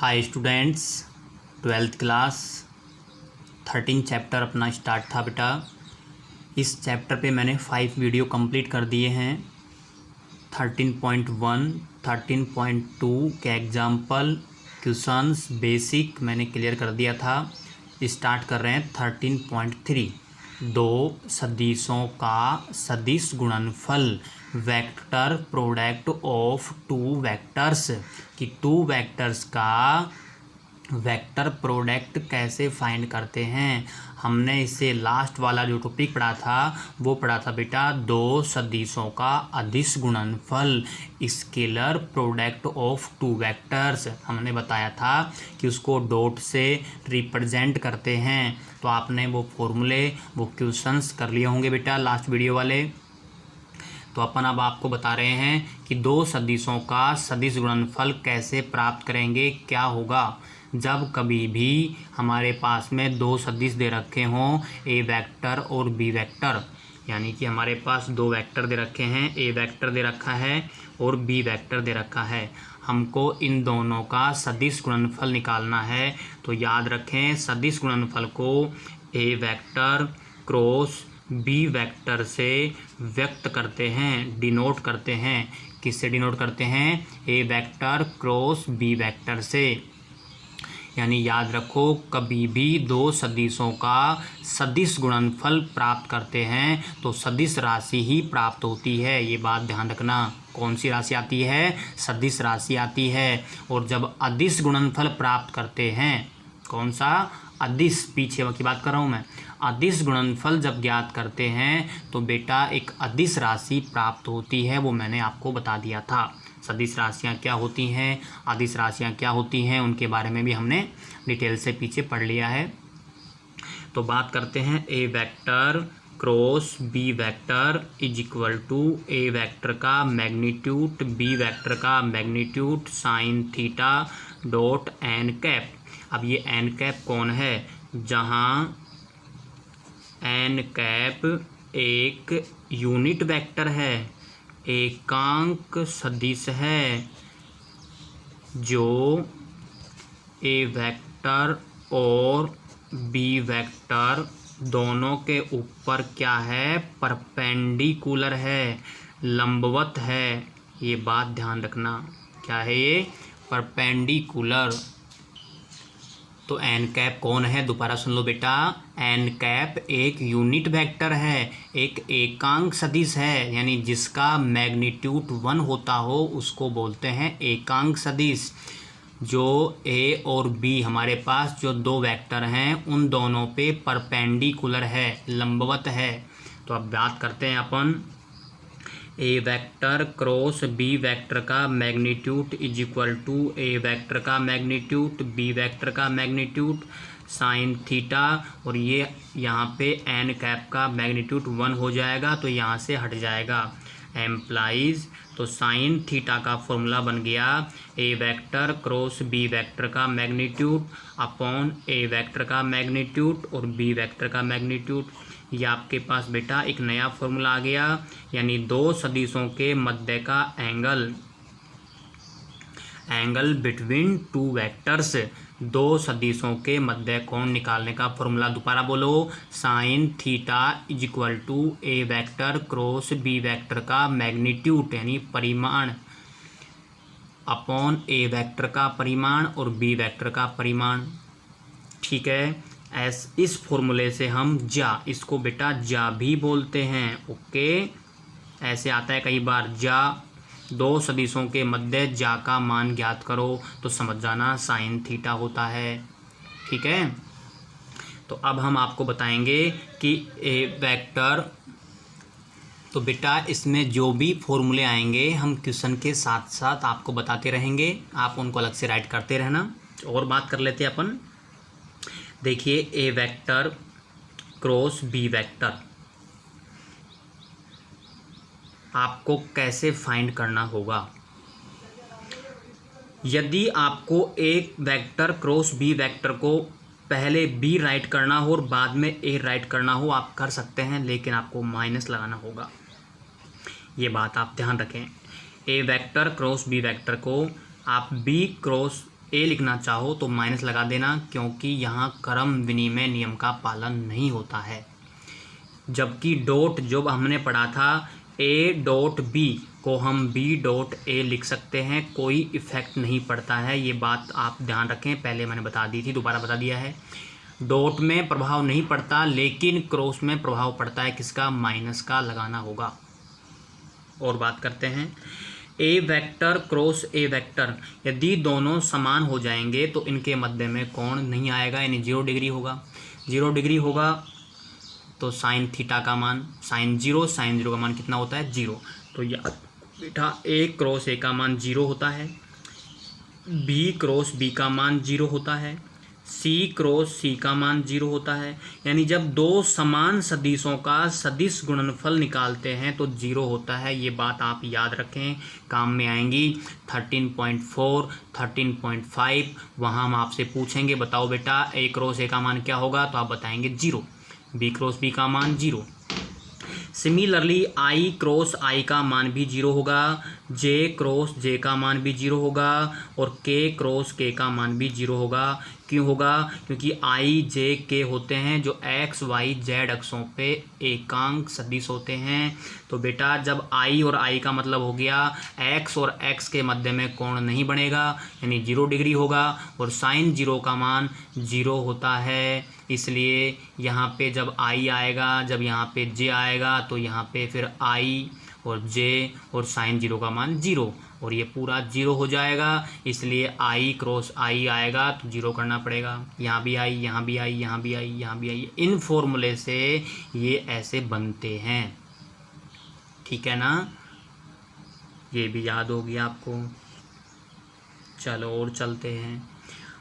Hi students, 12th class 13 chapter अपना start था बेटा। इस चैप्टर पे मैंने 5 वीडियो कंप्लीट कर दिए हैं। 13.1, 13.2 के एग्जाम्पल क्वेश्चंस बेसिक मैंने क्लियर कर दिया था। स्टार्ट कर रहे हैं 13.3। दो सदिशों का सदिश गुणनफल vector product of two vectors कि टू वेक्टर्स का वेक्टर प्रोडक्ट कैसे फाइंड करते हैं। हमने इससे लास्ट वाला जो टॉपिक पढ़ा था वो पढ़ा था बेटा दो सदिशों का अदिश गुणनफल scalar product of two vectors. हमने बताया था कि उसको डॉट से रिप्रेजेंट करते हैं। तो आपने वो फॉर्मूले वो क्वेश्चंस कर लिए होंगे बेटा लास्ट वीडियो वाले। तो अपन अब आपको बता रहे हैं कि दो सदिशों का सदिश गुणनफल कैसे प्राप्त करेंगे। क्या होगा जब कभी भी हमारे पास में दो सदिश दे रखे हों, ए वेक्टर और बी वेक्टर, यानी कि हमारे पास दो वेक्टर दे रखे हैं, ए वेक्टर दे रखा है और बी वेक्टर दे रखा है। हमको इन दोनों का सदिश गुणनफल निकालना है। तो याद रखें सदिश गुणनफल को ए वेक्टर क्रॉस बी वेक्टर से व्यक्त करते हैं, डिनोट करते हैं। किससे डिनोट करते हैं? A vector cross B vector से। यानी याद रखो कभी भी दो सदिशों का सदिश गुणनफल प्राप्त करते हैं तो सदिश राशि ही प्राप्त होती है। ये बात ध्यान रखना। कौन सी राशि आती है? सदिश राशि आती है। और जब अदिश गुणनफल प्राप्त करते हैं, कौन सा? अदिश, पीछे की बात कर रहा हूँ मैं। अदिश गुणनफल जब ज्ञात करते हैं तो बेटा एक अदिश राशि प्राप्त होती है। वो मैंने आपको बता दिया था। सदिश राशियाँ क्या होती हैं, अदिश राशियाँ क्या होती हैं, उनके बारे में भी हमने डिटेल से पीछे पढ़ लिया है। तो बात करते हैं A vector cross B vector is equal to A vector का मैग्नीट्यूड बी वेक्टर का magnitude sine theta dot N cap. अब ये एन कैप कौन है? जहाँ एन कैप एक यूनिट वेक्टर है, एकांक सदिश है, जो ए वेक्टर और बी वेक्टर दोनों के ऊपर क्या है? परपेंडिकुलर है, लंबवत है। ये बात ध्यान रखना। क्या है ये? परपेंडिकुलर। तो एन कैप कौन है? दोबारा सुन लो बेटा। एन कैप एक यूनिट वेक्टर है, एक एकांक सदिश है, यानी जिसका मैग्नीट्यूड 1 होता हो उसको बोलते हैं एकांक सदिश। जो ए और बी हमारे पास जो दो वेक्टर हैं उन दोनों पे परपेंडिकुलर है, लंबवत है। तो अब बात करते हैं अपन A vector cross B vector का magnitude is equal to A vector का मैग्नीट्यूड बी वेक्टर का मैग्नीट्यूड साइन थीटा। और ये यहाँ पे एन कैप का मैग्नीट्यूड 1 हो जाएगा तो यहाँ से हट जाएगा, एम्प्लाइज। तो साइन थीटा का फॉर्मूला बन गया ए वेक्टर क्रॉस बी वेक्टर का मैग्नीट्यूड अपॉन ए वेक्टर का मैग्नीट्यूड और बी वेक्टर का मैग्नीट्यूड। ये आपके पास बेटा एक नया फॉर्मूला आ गया, यानी दो सदिशों के मध्य का एंगल बिटवीन टू वेक्टर्स। दो सदिशों के मध्य कोण निकालने का फॉर्मूला दोबारा बोलो। Sine theta is equal to A vector cross B vector का मैग्नीट्यूड यानी परिमाण अपॉन ए वेक्टर का परिमाण और बी वेक्टर का परिमाण। ठीक है। इस फॉर्मूले से हम जा, इसको बेटा जा भी बोलते हैं। ओके, ऐसे आता है कई बार जा। दो सदिशों के मध्य जा का मान ज्ञात करो तो समझ जाना साइन थीटा होता है। ठीक है। तो अब हम आपको बताएंगे कि ए वेक्टर, तो बेटा इसमें जो भी फॉर्मूले आएंगे हम क्वेश्चन के साथ साथ आपको बताते रहेंगे, आप उनको अलग से राइट करते रहना। और बात कर लेते हैं अपन। देखिए ए वेक्टर क्रॉस बी वेक्टर आपको कैसे फाइंड करना होगा। यदि आपको एक वेक्टर क्रॉस बी वेक्टर को पहले बी राइट करना हो और बाद में ए राइट करना हो, आप कर सकते हैं, लेकिन आपको माइनस लगाना होगा। ये बात आप ध्यान रखें। ए वेक्टर क्रॉस बी वेक्टर को आप बी क्रॉस ए लिखना चाहो तो माइनस लगा देना, क्योंकि यहाँ क्रम विनिमय नियम का पालन नहीं होता है। जबकि डॉट जो हमने पढ़ा था ए डॉट बी को हम बी डॉट ए लिख सकते हैं, कोई इफ़ेक्ट नहीं पड़ता है। ये बात आप ध्यान रखें, पहले मैंने बता दी थी, दोबारा बता दिया है। डॉट में प्रभाव नहीं पड़ता, लेकिन क्रॉस में प्रभाव पड़ता है। किसका? माइनस का लगाना होगा। और बात करते हैं A vector cross A vector, यदि दोनों समान हो जाएंगे तो इनके मध्य में कोण नहीं आएगा, यानी 0 डिग्री होगा। 0 डिग्री होगा तो साइन थीटा का मान साइन जीरो का मान कितना होता है? 0। तो याद बेटा ए क्रॉस ए का मान 0 होता है, बी क्रॉस बी का मान 0 होता है, सी क्रॉस सी का मान 0 होता है। यानी जब दो समान सदिशों का सदिश गुणनफल निकालते हैं तो 0 होता है। ये बात आप याद रखें, काम में आएंगी 13.4, 13.5। वहाँ हम आपसे पूछेंगे बताओ बेटा ए क्रॉस ए का मान क्या होगा, तो आप बताएंगे 0, बी क्रॉस बी का मान 0। सिमिलरली आई क्रॉस आई का मान भी 0 होगा, जे क्रॉस जे का मान भी 0 होगा, और के क्रॉस के का मान भी 0 होगा। क्यों होगा? क्योंकि आई जे के होते हैं जो एक्स वाई जेड अक्षों पे एकांक सदिश होते हैं। तो बेटा जब आई और आई का मतलब हो गया एक्स और एक्स के मध्य में कोण नहीं बनेगा, यानी 0 डिग्री होगा, और साइन 0 का मान 0 होता है। इसलिए यहाँ पे जब आई आएगा, जब यहाँ पे जे आएगा, तो यहाँ पे फिर आई और जे और साइन 0 का मान 0, और ये पूरा 0 हो जाएगा। इसलिए आई क्रॉस आई आएगा तो 0 करना पड़ेगा। यहाँ भी आई, यहाँ भी आई, यहाँ भी आई, यहाँ भी आई। इन फॉर्मूले से ये ऐसे बनते हैं, ठीक है ना? ये भी याद हो गया आपको। चलो और चलते हैं।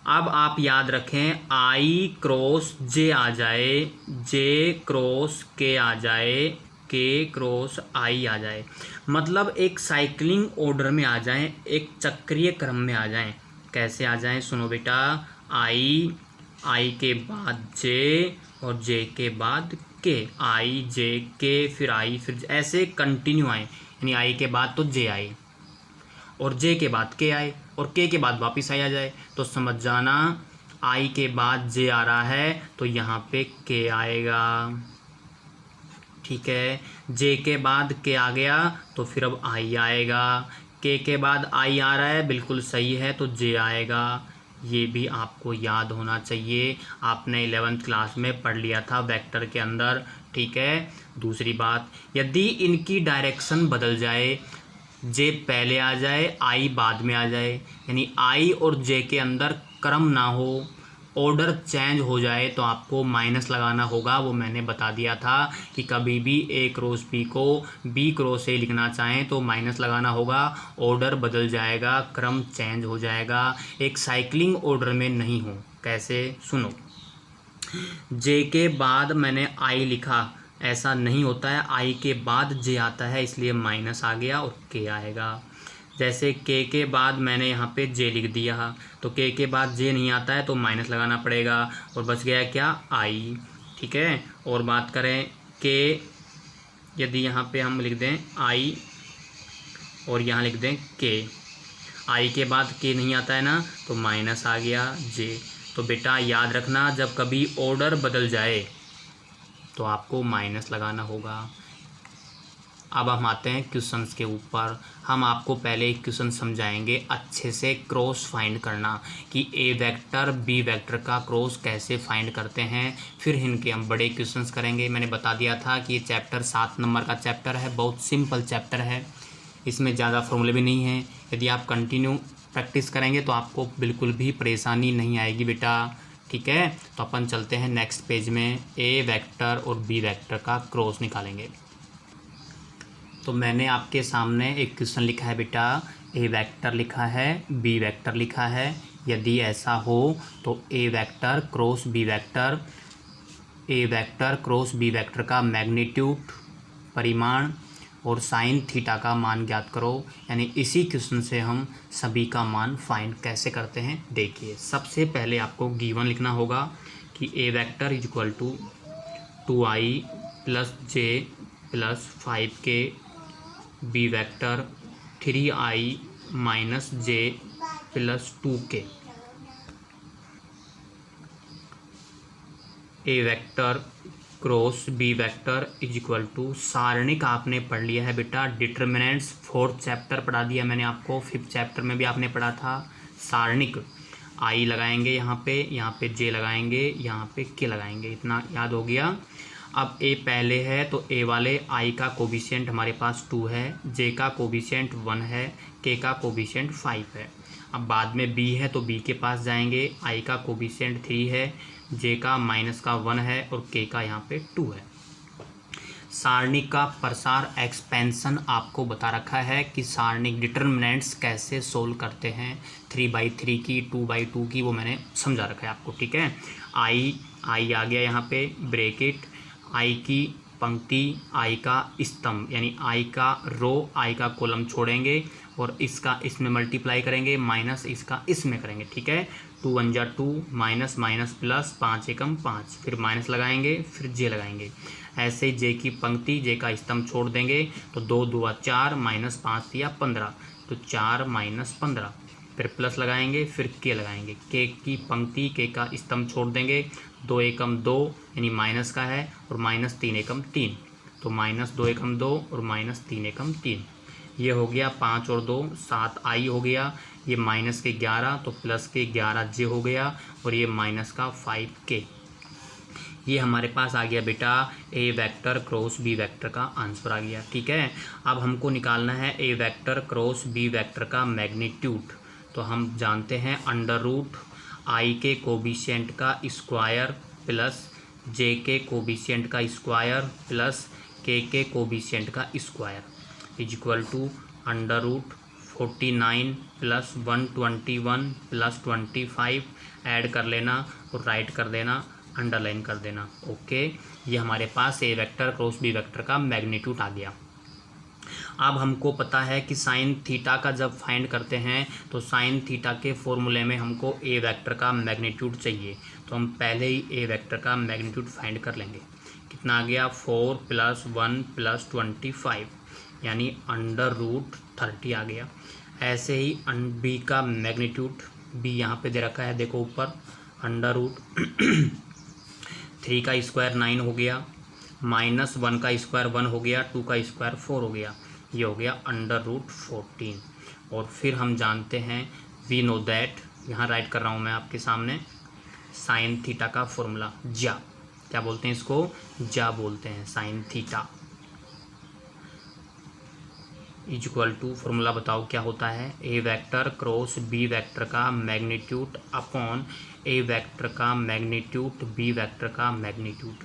अब आप याद रखें आई क्रॉस जे आ जाए, जे क्रॉस के आ जाए, के क्रॉस आई आ जाए, मतलब एक साइक्लिंग ऑर्डर में आ जाएं, एक चक्रीय क्रम में आ जाएं। कैसे आ जाएं? सुनो बेटा, आई, आई के बाद जे, और जे के बाद के, आई जे के, फिर आई, फिर ऐसे कंटिन्यू आए। यानी आई के बाद तो जे आए, और जे के बाद के आए, और के बाद वापस आ जाए। तो समझ जाना आई के बाद जे आ रहा है तो यहाँ पे के आएगा, ठीक है। जे के बाद के आ गया तो फिर अब आई आएगा, के बाद आई आ रहा है, बिल्कुल सही है, तो जे आएगा। ये भी आपको याद होना चाहिए, आपने 11th क्लास में पढ़ लिया था वेक्टर के अंदर, ठीक है। दूसरी बात, यदि इनकी डायरेक्शन बदल जाए, जे पहले आ जाए आई बाद में आ जाए, यानी आई और जे के अंदर क्रम ना हो, ऑर्डर चेंज हो जाए, तो आपको माइनस लगाना होगा। वो मैंने बता दिया था कि कभी भी ए क्रॉस बी को बी क्रॉस ए लिखना चाहें तो माइनस लगाना होगा, ऑर्डर बदल जाएगा, क्रम चेंज हो जाएगा, एक साइक्लिंग ऑर्डर में नहीं हो। कैसे? सुनो, जे के बाद मैंने आई लिखा, ऐसा नहीं होता है, आई के बाद जे आता है, इसलिए माइनस आ गया और के आएगा। जैसे के बाद मैंने यहाँ पे जे लिख दिया, तो के बाद जे नहीं आता है तो माइनस लगाना पड़ेगा, और बच गया क्या? आई, ठीक है। और बात करें के, यदि यहाँ पे हम लिख दें आई और यहाँ लिख दें के, आई के बाद के नहीं आता है ना, तो माइनस आ गया जे। तो बेटा याद रखना, जब कभी ऑर्डर बदल जाए तो आपको माइनस लगाना होगा। अब हम आते हैं क्वेश्चंस के ऊपर। हम आपको पहले एक क्वेश्चन समझाएंगे अच्छे से, क्रॉस फाइंड करना, कि ए वेक्टर बी वेक्टर का क्रॉस कैसे फाइंड करते हैं। फिर इनके हम बड़े क्वेश्चंस करेंगे। मैंने बता दिया था कि ये चैप्टर 7 नंबर का चैप्टर है, बहुत सिंपल चैप्टर है, इसमें ज़्यादा फॉर्मूले भी नहीं हैं। यदि आप कंटिन्यू प्रैक्टिस करेंगे तो आपको बिल्कुल भी परेशानी नहीं आएगी बेटा, ठीक है। तो अपन चलते हैं नेक्स्ट पेज में, ए वेक्टर और बी वेक्टर का क्रॉस निकालेंगे। तो मैंने आपके सामने एक क्वेश्चन लिखा है बेटा, ए वेक्टर लिखा है, बी वेक्टर लिखा है। यदि ऐसा हो तो ए वेक्टर क्रॉस बी वेक्टर, ए वेक्टर क्रॉस बी वेक्टर का मैग्नीट्यूड परिमाण और साइन थीटा का मान ज्ञात करो। यानी इसी क्वेश्चन से हम सभी का मान फाइंड कैसे करते हैं। देखिए, सबसे पहले आपको गिवन लिखना होगा कि A vector is equal to 2i + j + 5k, B vector 3i - j + 2k। A vector cross B vector is equal to, सारणिक आपने पढ़ लिया है बेटा, डिटर्मिनेंट्स 4th चैप्टर पढ़ा दिया मैंने आपको, 5th चैप्टर में भी आपने पढ़ा था। सारणिक आई लगाएंगे यहाँ पे जे लगाएंगे, यहाँ पे के लगाएंगे, इतना याद हो गया। अब ए पहले है तो ए वाले आई का कोफिशिएंट हमारे पास 2 है, जे का कोफिशिएंट 1 है, के का कोफिशिएंट 5 है। अब बाद में बी है तो बी के पास जाएंगे, आई का कोफिशिएंट 3 है, जे का माइनस का 1 है और के का यहाँ पे 2 है। सारणिक का प्रसार एक्सपेंशन आपको बता रखा है कि सारणिक डिटर्मिनेंट्स कैसे सोल्व करते हैं, 3/3 की, 2/2 की, वो मैंने समझा रखा है आपको, ठीक है। आई आ गया यहाँ पे ब्रैकेट, आई की पंक्ति, आई का स्तंभ, यानी आई का रो, आई का कॉलम छोड़ेंगे और इसका इसमें मल्टीप्लाई करेंगे, माइनस इसका इसमें करेंगे, ठीक है। 2 1 जा 2, माइनस माइनस प्लस, 5 एकम 5, फिर माइनस लगाएंगे, फिर जे लगाएंगे। ऐसे ही जे की पंक्ति, जे का स्तंभ छोड़ देंगे तो 2 2 4, माइनस 5 दिया 15, तो 4 माइनस 15, फिर प्लस लगाएंगे, फिर के लगाएंगे। के की पंक्ति, के का स्तंभ छोड़ देंगे, 2 एकम 2 यानी माइनस का है, और माइनस 3 एकम 3, तो माइनस 2 एकम 2 और माइनस 3 एकम 3। ये हो गया 5 और 2 7 आई हो गया, ये माइनस के 11 तो प्लस के 11 जे हो गया, और ये माइनस का 5 के। ये हमारे पास आ गया बेटा ए वेक्टर क्रॉस बी वेक्टर का आंसर आ गया, ठीक है। अब हमको निकालना है A vector cross B vector का मैग्नीट्यूड। तो हम जानते हैं अंडर रूट आई के कोफिशिएंट का स्क्वायर प्लस जे के कोफिशिएंट का स्क्वायर प्लस के कोफिशिएंट का square is equal to under root 49 plus 121 plus 25 add कर लेना और राइट कर देना, अंडरलाइन कर देना, ओके। ये हमारे पास ए वेक्टर क्रॉस बी वेक्टर का मैग्नीट्यूड आ गया। अब हमको पता है कि साइन थीटा का जब फाइंड करते हैं तो साइन थीटा के फॉर्मूले में हमको ए वेक्टर का मैग्नीट्यूड चाहिए, तो हम पहले ही ए वेक्टर का मैग्नीट्यूड फाइंड कर लेंगे। कितना आ गया 4 + 1 + 25 यानी अंडर रूट 30 आ गया। ऐसे ही बी का मैग्नीट्यूड, बी यहाँ पे दे रखा है देखो ऊपर, अंडर रूट 3 का स्क्वायर 9 हो गया, माइनस 1 का स्क्वायर 1 हो गया, 2 का स्क्वायर 4 हो गया, ये हो गया अंडर रूट 14। और फिर हम जानते हैं वी नो दैट, यहाँ राइट कर रहा हूँ मैं आपके सामने, साइन थीटा का फॉर्मूला जा, क्या बोलते हैं इसको, जा बोलते हैं, sine theta is equal to, formula बताओ क्या होता है, A vector cross B vector का मैग्नीट्यूड अपॉन ए वेक्टर का मैग्नीट्यूड बी वेक्टर का मैग्नीट्यूड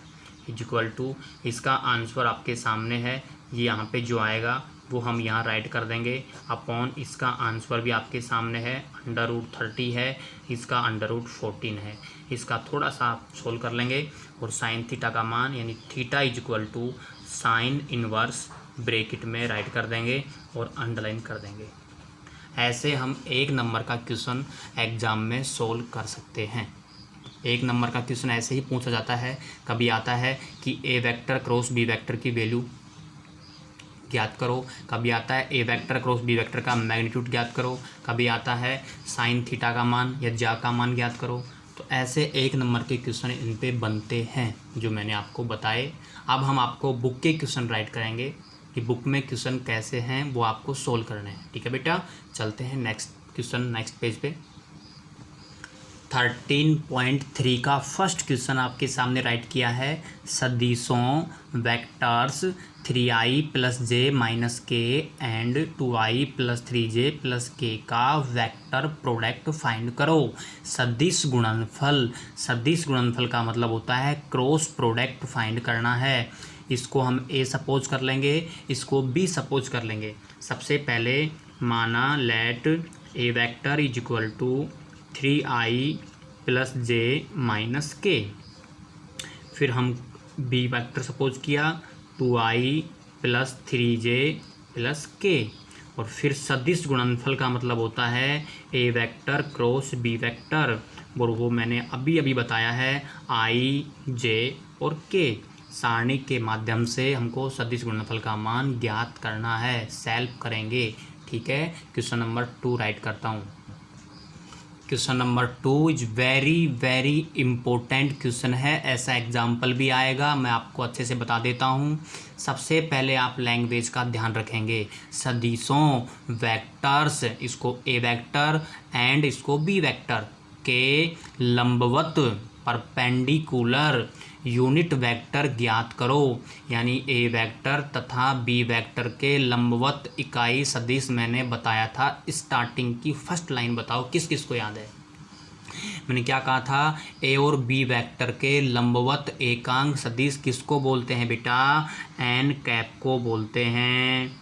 इज इक्वल टू, इसका आंसर आपके सामने है, ये यहाँ पे जो आएगा वो हम यहाँ राइट कर देंगे, अपॉन इसका आंसर भी आपके सामने है, अंडर रूट 30 है, इसका अंडर रूट 14 है। इसका थोड़ा सा आप सोल्व कर लेंगे और साइन थीटा का मान यानी theta is equal to sine inverse bracket में राइट कर देंगे और अंडरलाइन कर देंगे। ऐसे हम 1 नंबर का क्वेश्चन एग्जाम में सोल्व कर सकते हैं। 1 नंबर का क्वेश्चन ऐसे ही पूछा जाता है, कभी आता है कि A vector cross B vector की वैल्यू ज्ञात करो, कभी आता है A vector cross B vector का मैग्नीट्यूड ज्ञात करो, कभी आता है साइन थीटा का मान या जा का मान ज्ञात करो। तो ऐसे 1 नंबर के क्वेश्चन इन पे बनते हैं जो मैंने आपको बताए। अब हम आपको बुक के क्वेश्चन राइट करेंगे कि बुक में क्वेश्चन कैसे हैं वो आपको सोल्व करने हैं, ठीक है बेटा। चलते हैं नेक्स्ट क्वेश्चन, नेक्स्ट पेज पे। 13.3 का फर्स्ट क्वेश्चन आपके सामने राइट किया है, सदिशों vectors 3i + j - k and 2i + 3j + k का वेक्टर प्रोडक्ट फाइंड करो। सदिश गुणनफल, सदिश गुणनफल का मतलब होता है क्रॉस प्रोडक्ट फाइंड करना है। इसको हम ए सपोज कर लेंगे, इसको बी सपोज कर लेंगे। सबसे पहले माना let A vector is equal to 3i + j - k, फिर हम बी वेक्टर सपोज किया 2i + 3j + k, और फिर सदिश गुणनफल का मतलब होता है A vector cross B vector, और वो मैंने अभी अभी बताया है i, j और k। सारणी के माध्यम से हमको सदिश गुणनफल का मान ज्ञात करना है, सॉल्व करेंगे, ठीक है। क्वेश्चन नंबर 2 राइट करता हूँ। Question number 2 is very very important question है, ऐसा एग्जाम्पल भी आएगा, मैं आपको अच्छे से बता देता हूँ। सबसे पहले आप लैंग्वेज का ध्यान रखेंगे। सदिशों वेक्टर्स, इसको ए वेक्टर एंड इसको बी वेक्टर के लंबवत परपेंडिकुलर यूनिट वेक्टर ज्ञात करो। यानी ए वेक्टर तथा बी वेक्टर के लंबवत इकाई सदिश मैंने बताया था। स्टार्टिंग की फर्स्ट लाइन बताओ किस किस को याद है। मैंने क्या कहा था, ए और बी वेक्टर के लंबवत एकांक सदिश किसको बोलते हैं बेटा, एन कैप को बोलते हैं।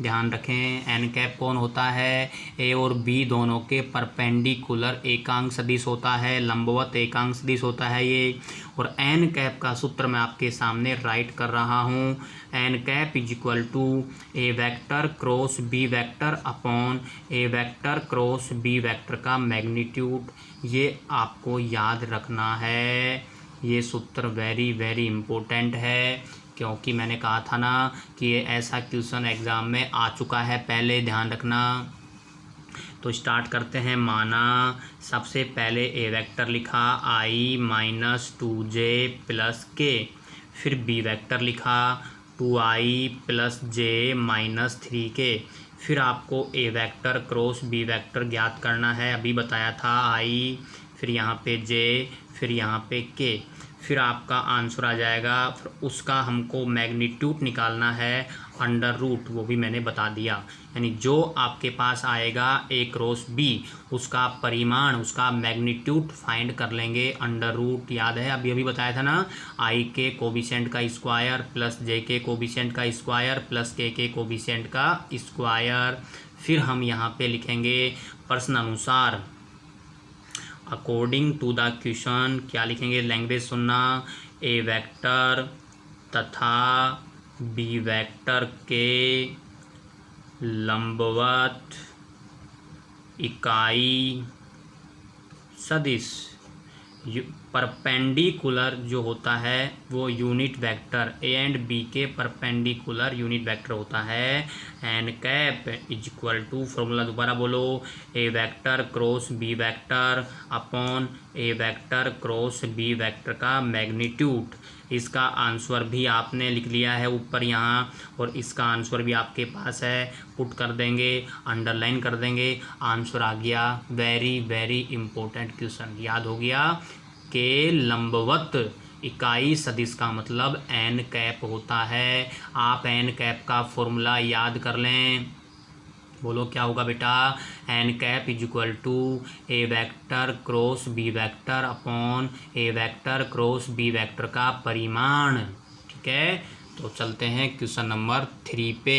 ध्यान रखें, एन कैप कौन होता है, ए और बी दोनों के परपेंडिकुलर एकांक सदिश होता है, लंबवत एकांक सदिश होता है ये। और एन कैप का सूत्र मैं आपके सामने राइट कर रहा हूँ। N cap is equal to A vector cross B vector upon A vector cross B vector का मैग्नीट्यूड। ये आपको याद रखना है, ये सूत्र वेरी वेरी इम्पोर्टेंट है, क्योंकि मैंने कहा था ना कि ये ऐसा क्वेश्चन एग्ज़ाम में आ चुका है पहले, ध्यान रखना। तो स्टार्ट करते हैं। माना सबसे पहले ए वेक्टर लिखा i माइनस 2j प्लस के, फिर बी वेक्टर लिखा 2i plus j minus 3k, फिर आपको ए वेक्टर क्रॉस बी वेक्टर ज्ञात करना है, अभी बताया था i, फिर यहाँ पे j, फिर यहाँ पे k, फिर आपका आंसर आ जाएगा। फिर उसका हमको मैग्नीट्यूड निकालना है अंडर रूट, वो भी मैंने बता दिया। यानी जो आपके पास आएगा ए क्रॉस बी, उसका परिमाण, उसका मैग्नीट्यूड फाइंड कर लेंगे अंडर रूट। याद है, अभी अभी बताया था ना, आई के कोबिशेंट का स्क्वायर प्लस जे के कोबिशेंट का स्क्वायर प्लस के कोबिशेंट का स्क्वायर। फिर हम यहाँ पे लिखेंगे प्रश्न अनुसार, अकॉर्डिंग टू द क्वेश्चन, क्या लिखेंगे, लैंग्वेज सुनना, ए वेक्टर तथा बी वेक्टर के लंबवत इकाई सदिश परपेंडिकुलर जो होता है वो unit vector, A and B के परपेंडिकुलर यूनिट वेक्टर होता है। N cap is equal to, formula दोबारा बोलो, A vector cross B vector upon A vector cross B vector का मैग्नीट्यूड। इसका आंसर भी आपने लिख लिया है ऊपर यहाँ, और इसका आंसर भी आपके पास है, पुट कर देंगे, अंडरलाइन कर देंगे, आंसर आ गया। वेरी वेरी इंपॉर्टेंट क्वेश्चन, याद हो गया कि लंबवत इकाई सदिश का मतलब एन कैप होता है। आप एन कैप का फॉर्मूला याद कर लें, बोलो क्या होगा बेटा, N cap is equal to A vector cross B vector upon A vector cross B vector का परिमाण। ठीक है, तो चलते हैं क्वेश्चन नंबर 3 पे।